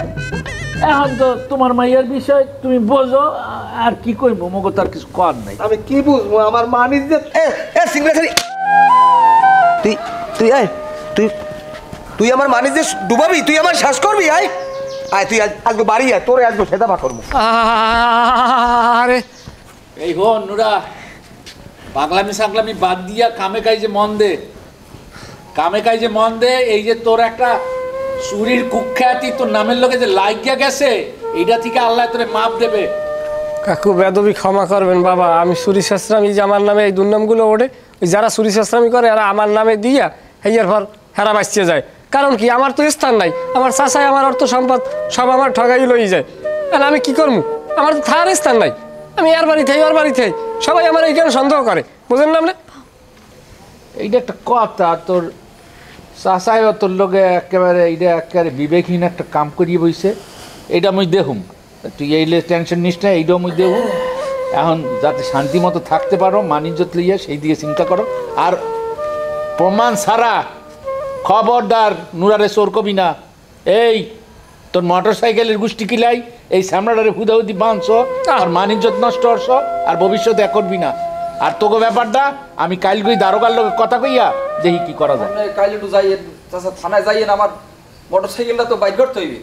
এখন তো তোমার মাইয়ার বিষয় তুমি বোঝো, আর কি কইব, মগো তার কিছু কর নাই। আমি কি বুঝবো আমার মানিজ্যের। এ সিংলেসেরই তুই তুই আয়, তুই তুই আমার মানিজ্যে ডুবাবি, তুই আমার শ্বাস করবি। আয় আয় তুই আজকে বাড়ি আয়, তোরে আজকে সেটা ভা করবো। আরে এই হো নুরা, পাগলামি সাগলামি বাদ দিয়া কামে কাজে মন দে, কামে কাজে মন দে। এই যে তোর একটা চুরির কুখ্যাতি তোর নামের লোকে যে লাগিয়া গেছে, এইটা থেকে আল্লাহ তোরে মাপ দেবে। কাকু বেদবি ক্ষমা করবেন বাবা, আমি চুরি শাস্ত্রামি যে আমার নামে এই দুর্নামগুলো ওঠে, ওই যারা চুরি শাস্ত্রামি করে এরা আমার নামে দিয়া হেয়ার পর হেরা বাঁচিয়ে যায়। কারণ কি, আমার তো স্থান নাই, আমার চাচাই আমার অর্থ সম্পদ সব আমার ঠগাই লই যায়। আর আমি কি করবো, আমার তো থাকার স্থান নাই। আমি এর বাড়ি থাই ওর বাড়ি থাই, সবাই আমার এইখানে সন্দেহ করে, বুঝেন না আপনি? এইটা একটা কথা, তোর চাচাইও তোর লোকে একেবারে এইটা একেবারে বিবেকহীন একটা কাম করিয়ে বইছে। এইটা মুই দেখুম, তুই এইলে টেনশন নিস না, এইটাও মুই দেখুম। এখন যাতে শান্তি মতো থাকতে পারো, মানিজ্যত লইয়া সেই দিকে চিন্তা করো। আর প্রমাণ ছাড়া খবরদার নুরারে চোর কবি না। এই তোর মোটর সাইকেলের গুষ্টি কিলাই এই সামরাটারে হুদাহুদি বাঁধছ আর মানিজ্যত নষ্ট হস আর ভবিষ্যতে এক করবি না। আর তোকে ব্যাপারটা আমি কাল গই দারোগার লোকের কথা কইয়া দেখি কি করা যায়। কাল একটু যাইয়ে চাচা থানায় যাইয়েন, আমার মোটর সাইকেলটা তো বাইর করতে হইবে।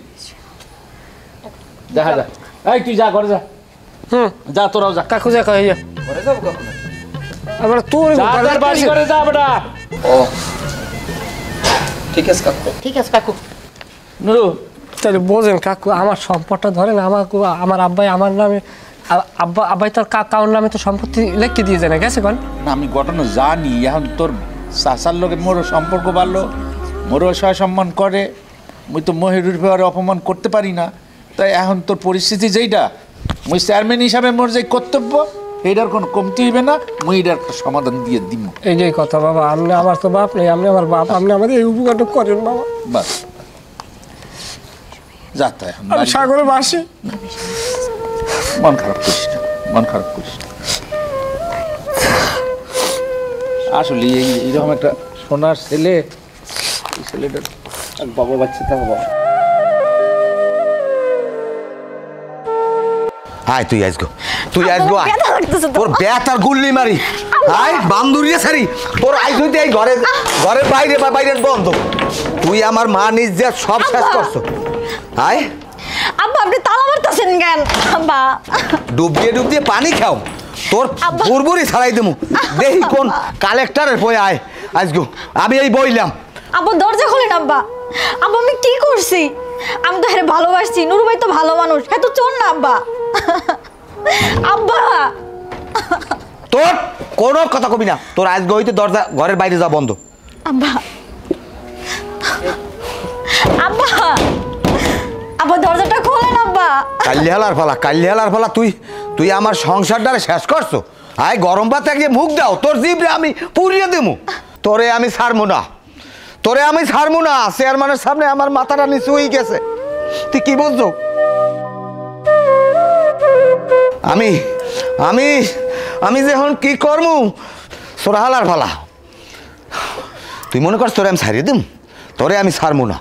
দেখা যা, এই তুই যা ঘরে যা। যা তোরাও যা। কাকু যা কই ঘরে যাবো কখন? আমরা তোর যাদের বাড়ি করে যা বেটা। ও ঠিক আছে কাকু। ঠিক আছে কাকু। নুরু তাহলে বোঝেন কাকু, আমার সম্পদটা ধরেন আমার আব্বাই আমার নামে, আব্বাই তোর কাউর নামে তো সম্পত্তি লিখে দিয়ে যায় না, গেছে কোন না আমি ঘটনা জানি। এখন তোর চাচার লোকের মোরও সম্পর্ক বাড়লো, মোরও সহায় সম্মান করে, মুই তো মহিরুর ব্যাপারে অপমান করতে পারি না। তাই এখন তোর পরিস্থিতি যেইটা, মুই চেয়ারম্যান হিসাবে মোর যে কর্তব্য এইটার কোনো কমতি হইবে না, মুই এটার একটা সমাধান দিয়ে দিব। এই যে কথা বাবা, আপনি আমার তো বাপ নেই, আপনি আমার বাপ, আপনি আমাদের এই উপকারটা করেন বাবা। বাস যা তাই এখন আমি সাগরে বাসি। মন খারাপ করিস না, মন খারাপ করিস না। আসলে এইরকম একটা সোনার ছেলে, এই ছেলেটার বাবা বাচ্চা থাকা বাবা। আয় তুই আসগো, তুই আসগো, তোর বেতার গুল্লি মারি, আয় বান্দুরিয়ে সারি তোর আইস হইতে এই ঘরের বাইরে বা বাইরের বন্ধ। তুই আমার মা নিজ যে সব শেষ করছো। আয় আব্বা আপনি তালা মারতেছেন কেন? আব্বা ডুব দিয়ে পানি খাও, তোর বুড়বুড়ি ছাড়াই দেবো। দেখি কোন কালেক্টরের বই। আয় আজগো, আমি এই বইলাম। আব্বা দরজা খোলেন আব্বা। আব্বা আমি কি করছি? আমি তো হেরে ভালোবাসছি, নুরু ভাই তো ভালো মানুষ, হ্যাঁ তো চোর না আব্বা। আব্বা তোর কোনো কথা কবি না, তোর আজকে হইতে দরজা ঘরের বাইরে যা বন্ধ। আব্বা আব্বা আব্বা দরজাটা খোলেন আব্বা। কাল্লি ফালা তুই আমার সংসারটারে শেষ করছো। আয় গরম ভাত গিয়ে মুখ দাও, তোর জিভরে আমি পুড়িয়ে দেবো। তোরে আমি ছাড়বো না, চেয়ারম্যানের সামনে আমার মাথাটা নিচু হয়ে গেছে। তুই কি বলছো? আমি যে এখন কি করবো? সোরা হালার ফালা, তুই মনে করছ তোরে আমি ছাড়িয়ে দিম? তোরে আমি ছাড়বো না।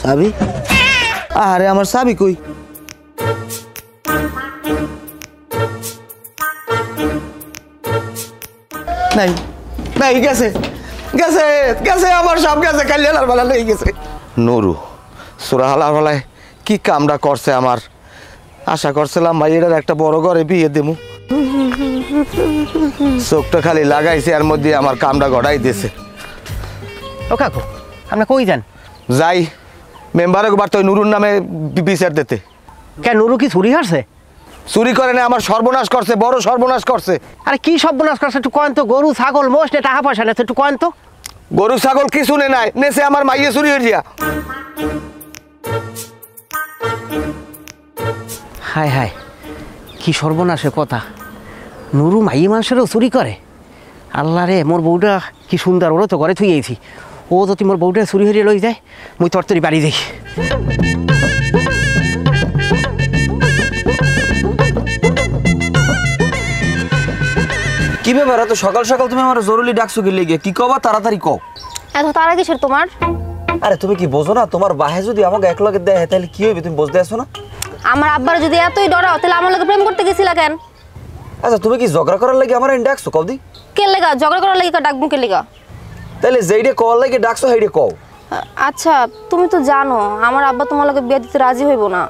চাবি? আরে আমার চাবি কই? নাই নাই, গেছে গেছে গেছে, আমার সব গেছে, কালি হালার বেলা লেগে গেছে। নুরু সুরা হালার বেলায় কি কামটা করছে আমার। আশা করছিলাম ভাই এটার একটা বড় ঘরে বিয়ে দেবো, চোখটা খালি লাগাইছে আর মধ্যে আমার কামটা গড়াই দিয়েছে। ও কাকু আপনি কই যান? যাই মেম্বারে বার তো নুরুর নামে বিচার দিতে। কে নুরু কি চুরি করছে? চুরি করে না, আমার সর্বনাশ করছে, বড় সর্বনাশ করছে। আরে কি সর্বনাশ করছে একটু কয়েন তো? গরু ছাগল মোষ নে টাকা পয়সা নেছে, একটু কয়েন তো। গরু ছাগল কিছু নাই, নেছে আমার মাইয়ে চুরি হয়ে যা। হায় হায় কি সর্বনাশের কথা! নুরু মাইয়ে মানুষেরও চুরি করে? আল্লাহ রে, মোর বউটা কি সুন্দর, ওরা তো ঘরে থুয়েছি, ও যদি মোর বউটা চুরি হরিয়ে লই যায় মুই তরতরি বাড়ি যাই। কি ব্যাপার এত সকাল সকাল তুমি আমার জরুরি ডাকছো কি লেগে? কি কবা তাড়াতাড়ি কও। এত তারা কিসের তোমার? আরে তুমি কি বোঝো না তোমার বাহে যদি আমাকে এক লগে দেয় তাহলে কি হইবে তুমি বুঝতে আসো না? আমার আব্বার যদি এতই ডরাও তাহলে আমার লগে প্রেম করতে গেছিলা কেন? আচ্ছা তুমি কি ঝগড়া করার লাগে আমার ডাকছো কও দি? কে লেগা ঝগড়া করার লাগি ডাকবো কে লেগা? তাহলে যেইডে কল লাগে ডাকছো সেইডে কও। আচ্ছা তুমি তো জানো আমার আব্বা তোমার লগে বিয়ে দিতে রাজি হইব না।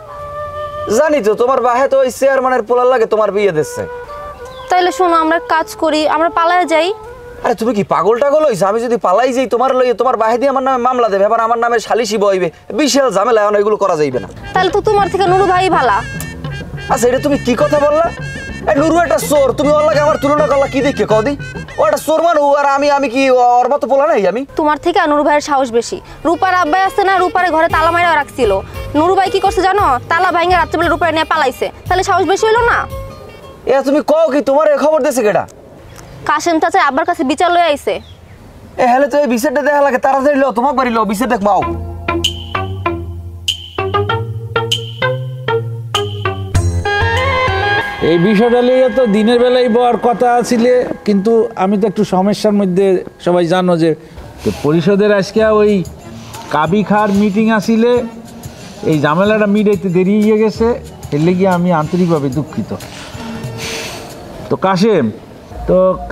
জানি তো তোমার বাহে তো ওই চেয়ারম্যানের পোলার লাগে তোমার বিয়ে দিচ্ছে। তাইলে শোনো আমরা কাজ করি, আমরা পালায়ে যাই। আরে তুমি কি পাগল টাগল হইছ? আমি যদি পালাই যাই তোমার লইয়ে তোমার বাহে দিয়ে আমার নামে মামলা দেবে, এবার আমার নামে সালিশি বইবে, বিশাল ঝামেলা, এখন এগুলো করা যাইবে না। তাহলে তো তোমার থেকে নুরু ভাই ভালা। আচ্ছা এটা তুমি কি কথা বললা? এই নুরু একটা চোর, তুমি ওর লাগে আমার তুলনা করলা কি দেখে কদি? ও একটা চোর মানু আর আমি কি ওর মতো পোলা নাই? আমি তোমার থেকে নুরু ভাইয়ের সাহস বেশি। রূপার আব্বাই আছে না, রূপারে ঘরে তালা মাইরা রাখছিল। নুরু ভাই কি করছে জানো? তালা ভাঙে রাত্রিবেলা রূপারে নিয়ে পালাইছে। তাহলে সাহস বেশি হইলো না? এ তুমি কও কি তোমার এই খবর দিয়েছে কেডা? কাশেম চাচা আব্বার কাছে বিচার লয়ে আইছে। এ হেলে তো এই বিচারটা দেখা লাগে, তাড়াতাড়ি লো, তোমাক বাড়ি লো, বিচার দেখ মাও। এই বিষয়টা নিয়ে তো দিনের বেলায় বলার কথা ছিলে, কিন্তু আমি তো একটু সমস্যার মধ্যে, সবাই জানো যে তো পরিষদের আজকে ওই কাবি খার মিটিং আসিলে এই ঝামেলাটা মিটাইতে দেরি হয়ে গেছে, এর লেগে আমি আন্তরিকভাবে দুঃখিত। তো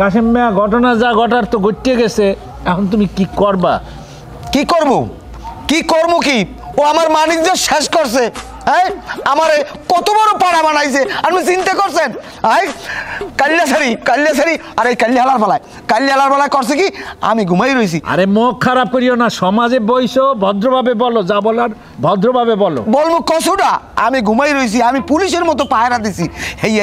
কাশেম মিয়া ঘটনা যা ঘটার তো ঘটে গেছে, এখন তুমি কি করবা? কি করবো কি ও আমার মানিজ্য শেষ করছে। হ্যাঁ আমারে কত বড় পাড়া বানাইছে আপনি চিন্তা করছেন? হ্যাঁ কাল্লা সারি আর এই কাল্লি হালার পালায় করছে কি? আমি ঘুমাই রয়েছি। আরে মুখ খারাপ করিও না, সমাজে বইসো, ভদ্রভাবে বলো, যা বলার ভদ্রভাবে বলো। বলবো কসুটা আমি ঘুমাই রয়েছি, আমি পুলিশের মতো পাহারা দিছি।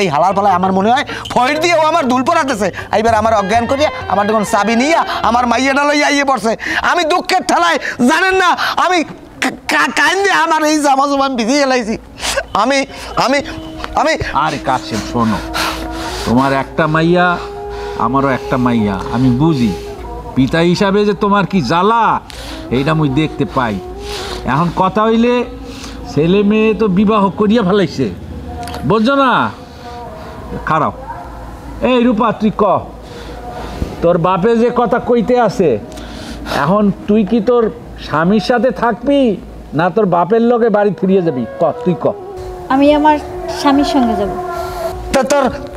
এই হালার পালায় আমার মনে হয় ফয়ের দিয়ে ও আমার দুল পরাতেছে। এইবার আমার অজ্ঞান করিয়া আমার যখন চাবি নিয়ে আমার মাইয়াটা লইয়া আইয়ে পড়ছে। আমি দুঃখের ঠেলায় জানেন না আমি কান্দে আমার এই জামা জমান ভিজিয়ে এলাইছি। আমি আমি আমি আরে কাশেম শোনো, তোমার একটা মাইয়া, আমারও একটা মাইয়া, আমি বুঝি পিতা হিসাবে যে তোমার কি জ্বালা এইটা আমি দেখতে পাই। এখন কথা হইলে ছেলে মেয়ে তো বিবাহ করিয়া ফেলাইছে, বুঝছো না? খারাপ। এই রূপা তুই ক, তোর বাপে যে কথা কইতে আছে, এখন তুই কি তোর স্বামীর সাথে থাকবি না তোর বাপের লগে বাড়ি ফিরিয়ে যাবি? ক তুই ক। আমি আমার স্বামীর সঙ্গে যাব।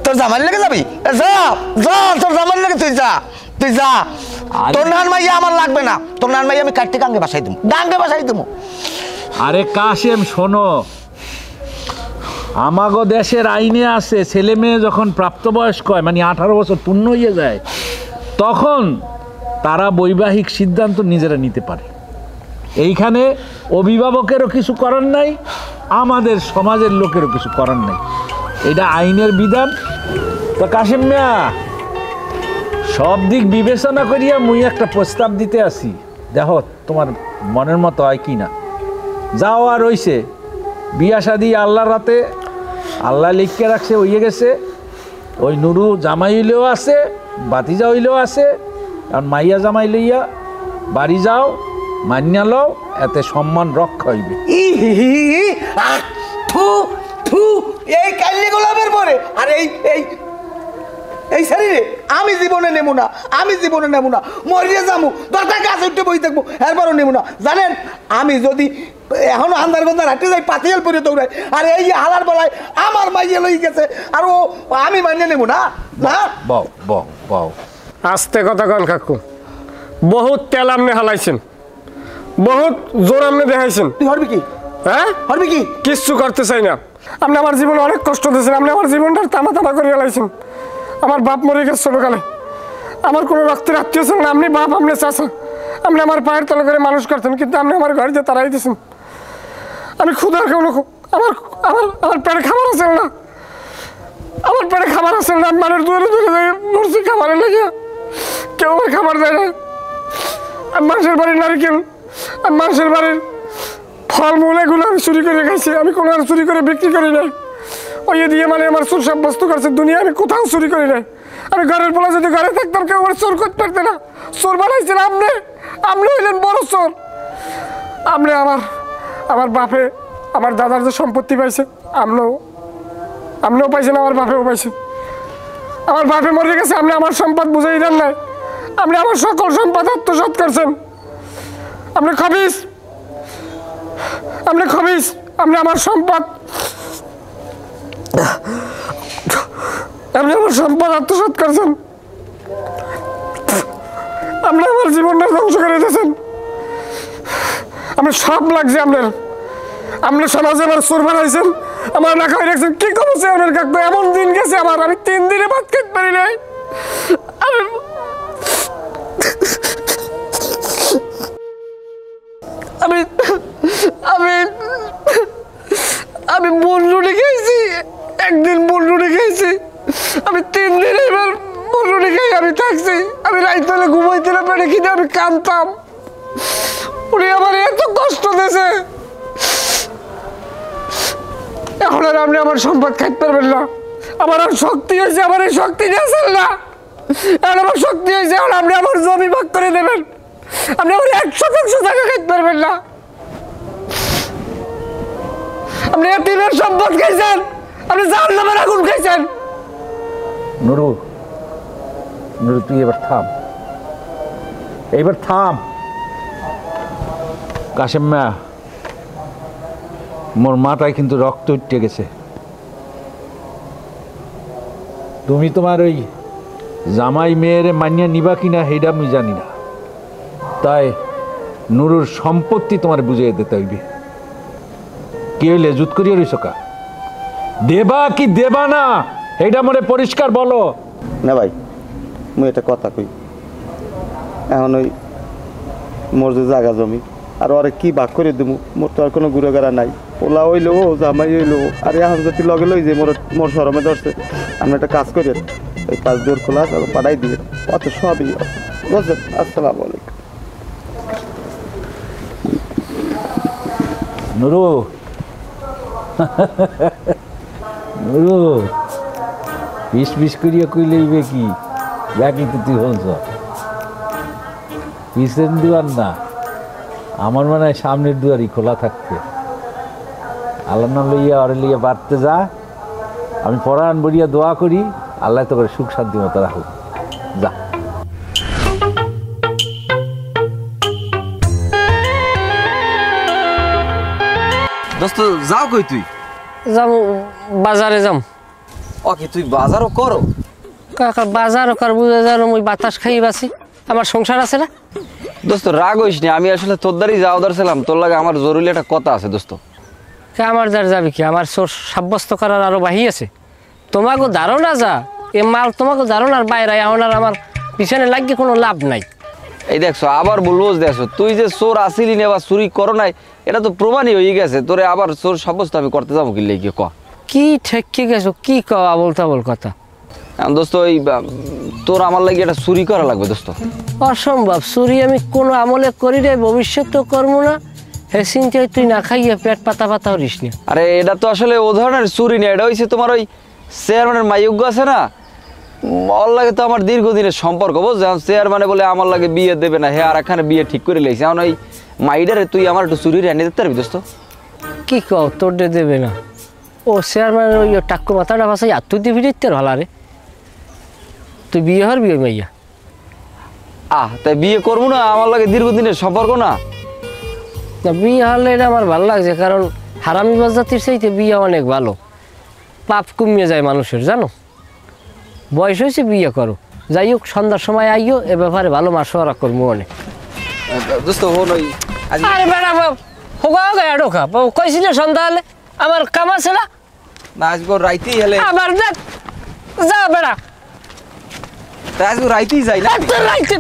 তোর জামাই লেগে যাবি? যা তোর জামাই লেগে তুই যা। তোর নান মাইয়া আমার লাগবে না, তোর নান মাইয়া আমি কাটতে গাঙ্গে বাসাই দেবো। আরে কাশেম শোনো, আমাগো দেশের আইনে আছে ছেলে মেয়ে যখন প্রাপ্তবয়স্ক হয়, মানে 18 বছর পূর্ণ হয়ে যায়, তখন তারা বৈবাহিক সিদ্ধান্ত নিজেরা নিতে পারে। এইখানে অভিভাবকেরও কিছু করার নাই, আমাদের সমাজের লোকেরও কিছু করার নাই, এটা আইনের বিধান। তো কাশেম মিয়া, সব দিক বিবেচনা করিয়া মুই একটা প্রস্তাব দিতে আসি, দেখো তোমার মনের মতো হয় কি না। যাও আর রইছে বিয়া শাদি আল্লাহর রাতে, আল্লাহ লিখকে রাখছে, হইয়ে গেছে। ওই নুরু জামাই হইলেও আছে, বাতিজা হইলেও আছে। কারণ মাইয়া জামাই লইয়া বাড়ি যাও, মান্যা লও, এতে সম্মান রক্ষা হইবে। এই কাল্লি গোলাপের পরে আর এই শরীরে আমি জীবনে নেবো না, মরিয়ে যাবো, দরকার গাছ উঠতে বই থাকবো, এরপরও নেবো না। জানেন আমি যদি এখনো আন্দার গন্দার হাঁটতে যাই, পাতিয়াল পরে দৌড়াই, আর এই হালার বেলায় আমার মাইয়ে লই গেছে, আর ও আমি মানিয়ে নেবো না। বউ আস্তে কথা কন কাকু, বহুত তেল আপনি হালাইছেন, বহুত জোর আপনি দেখাইছেন। তুই হরবি কি? হ্যাঁ হরবি কি? কিচ্ছু করতে চাই না। আপনি আমার জীবনে অনেক কষ্ট দিয়েছেন, আপনি আমার জীবনটা তামা করে হালাইছেন। আমার বাপ মরে গেছে ছোটকালে, আমার কোনো রক্তের আত্মীয় ছিল না। আপনি বাপ, আপনি চাচা, আপনি আমার পায়ের তলে করে মানুষ করতেন, কিন্তু আপনি আমার ঘরে যে তাড়াই দিয়েছেন। আমি ক্ষুধার কোনো আমার পেটে খাবার আছে না, আমি মানুষ দূরে যাই মরছি খাবারের লেগে, কেউ আমার খাবার দেয় না। আমি মানুষের বাড়ির নারিকেল, আমি মানুষের বাড়ির ফলমূল এগুলো আমি চুরি করে খাইছি, আমি কোনো আর চুরি করে বিক্রি করি নাই। ওই দিয়ে মানে আমার চোর সাব্যস্ত করছে দুনিয়া, আমি কোথাও চুরি করি নাই। আমি ঘরের পোলা যদি ঘরে থাকতাম কেউ আমার চোর করতে পারতে না। চোর বানাইছেন আপনি, আপনি হইলেন বড় চোর। আপনি আমার বাপে আমার দাদার যে সম্পত্তি পাইছে আপনিও পাইছেন, আমার বাপেও পাইছে। আমার বাপে মরে গেছে, আপনি আমার সম্পদ বুঝাই দেন নাই, আপনি আমার সকল সম্পদ আত্মসাৎ করছেন। আপনি খবিস, আপনি আমার সম্পদ আত্মসাৎ করছেন। আপনি আমার জীবনটা ধ্বংস করে দিয়েছেন। আমি সব লাগছে আপনি সমাজে আমার চোর বানাইছেন, আমার রাখা হয়ে রাখছেন। কি করছে আপনার কাকু? এমন দিন গেছে আমি 3 দিনে ভাত খেতে পারি নাই। আমি বোন রুটি খেয়েছি, একদিন বোন রুটি খেয়েছি। আমি 3 দিন এবার বোন রুটি খাই আমি থাকছি। আমি রাইত হলে ঘুমাইতে না পেরে কিনে আমি কাঁদতাম। উনি আমার এত কষ্ট দিয়েছে। এখন আর আপনি আমার সম্পদ খাইতে পারবেন না। আমার আর শক্তি হয়েছে, আমার এই শক্তি দিয়েছেন না। এখন আমার শক্তি হয়েছে, এখন আপনি আমার জমি ভাগ করে দেবেন। আপনি আমার 100% টাকা খাইতে পারবেন না। আপনি এতিমের সম্পদ খাইছেন, আপনি জাহান্নামের আগুন খাইছেন। নুরু, তুই এবার থাম। কাশেম মা, মোর মাথায় কিন্তু রক্ত উঠে গেছে। তুমি তোমার ওই জামাই মেয়েরে মানিয়া নিবা কিনা সেইটা আমি জানি না, তাই নুরুর সম্পত্তি তোমার বুঝিয়ে দিতে হইবে। কি হইলে জুত করিয়া রইছ কা? দেবা কি দেবা না এইটা মনে পরিষ্কার বলো। না ভাই, মুই একটা কথা কই, এখন ওই মোর যে জায়গা জমি আর ওরে কি ভাগ করে দেবো, মোর তো আর কোনো গুড়াগাড়া নাই। ওলা হইলো জামাই হইলো, আর এখন যদি লগে লই যে মোর শরমে ধরছে, আমি একটা কাজ করি, ওই 5 জোর খোলা পাঠাই দিয়ে অত সবই বুঝলেন। আসসালামু আলাইকুম। নুরু, পিস করিয়া কইলেইবে কি ব্যাকি তো তুই হলছ পিসের দুয়ার না, আমার মনে হয় সামনের দুয়ারই খোলা থাকতে। আল্লাহ নাম লইয়া অরে লইয়া বাড়তে যা, আমি পরাণ বড়িয়া দোয়া করি আল্লাহ তো করে সুখ শান্তি মতো রাখুক। যা। দোস্ত যাও কই তুই? যাম বাজারে যাম। ওকে তুই বাজারও করো? কাকা বাজারও করবো, ওই বাতাস খাই বাসি, আমার সংসার আছে না। দোস্ত রাগ হইস নি, আমি আসলে তোর দ্বারই যাওয়া দরছিলাম, তোর লাগে আমার জরুরি একটা কথা আছে দোস্ত। আমার দ্বার যাবে কি? আমার চোর সাব্যস্ত করার আরো বাহি আছে। তোমাকে ধারণা যা এ মাল, তোমাকে ধারণার বাইরে এখন আর আমার পিছনে লাগিয়ে কোনো লাভ নাই। এই দেখছো আবার বলবো, দেখছো তুই যে চোর আসিলি না বা চুরি করো নাই, এটা তো প্রমাণই হয়ে গেছে। তোরে আবার চোর সাব্যস্ত আমি করতে যাবো কি লেগে ক? কি ঠেকি গেছো? কি কওয়া বলতা বল কথা? দোস্ত ওই তোর আমার লাগে এটা চুরি করা লাগবে দোস্ত। অসম্ভব, চুরি আমি কোনো আমলে করি রে, ভবিষ্যৎ করবো না। হে চিন্তায় তুই না খাইয়া পেট পাতা পাতা হরিস না। আরে এটা তো আসলে ও ধরনের চুরি না, এটা হয়েছে তোমার ওই চেয়ারম্যানের মাইয়োগ্য আছে না, ওর লাগে তো আমার দীর্ঘদিনের সম্পর্ক বুঝ। চেয়ারম্যানে বলে আমার লাগে বিয়ে দেবে না, হে আর এখানে বিয়ে ঠিক করে লেগেছে। এখন ওই মাইডারে তুই আমার একটু চুরি এনে দিতে পারবি দোস্ত? কি কও তোর দেবে না? ও চেয়ারম্যানের ওই টাক্কু মাথাটা বাসাই আর তুই দিবি দিতে ভালো। আরে তুই বিয়ে হরবি ওই মাইয়া? তাই বিয়ে করবো না, আমার লাগে দীর্ঘদিনের সম্পর্ক না। না বিয়ে হলে এটা আমার ভালো লাগছে, কারণ হারামি বাজাতির চাইতে বিয়ে অনেক ভালো, পাপ কমিয়ে যায় মানুষের, জানো। বয়স হয়েছে বিয়ে করো, যাই হোক সন্ধ্যার সময় আইও, এ ব্যাপারে ভালো মাসোয়ারা করবো অনেক। দোস্ত হন ওই আরে বেড়া হোগা গায়ে ঢোকা কইছিল সন্ধ্যা হলে আমার কাম আছে না। আজকে রাইতেই হলে আবার যা বেড়া, আজকে রাইতেই যাই না। রাইতে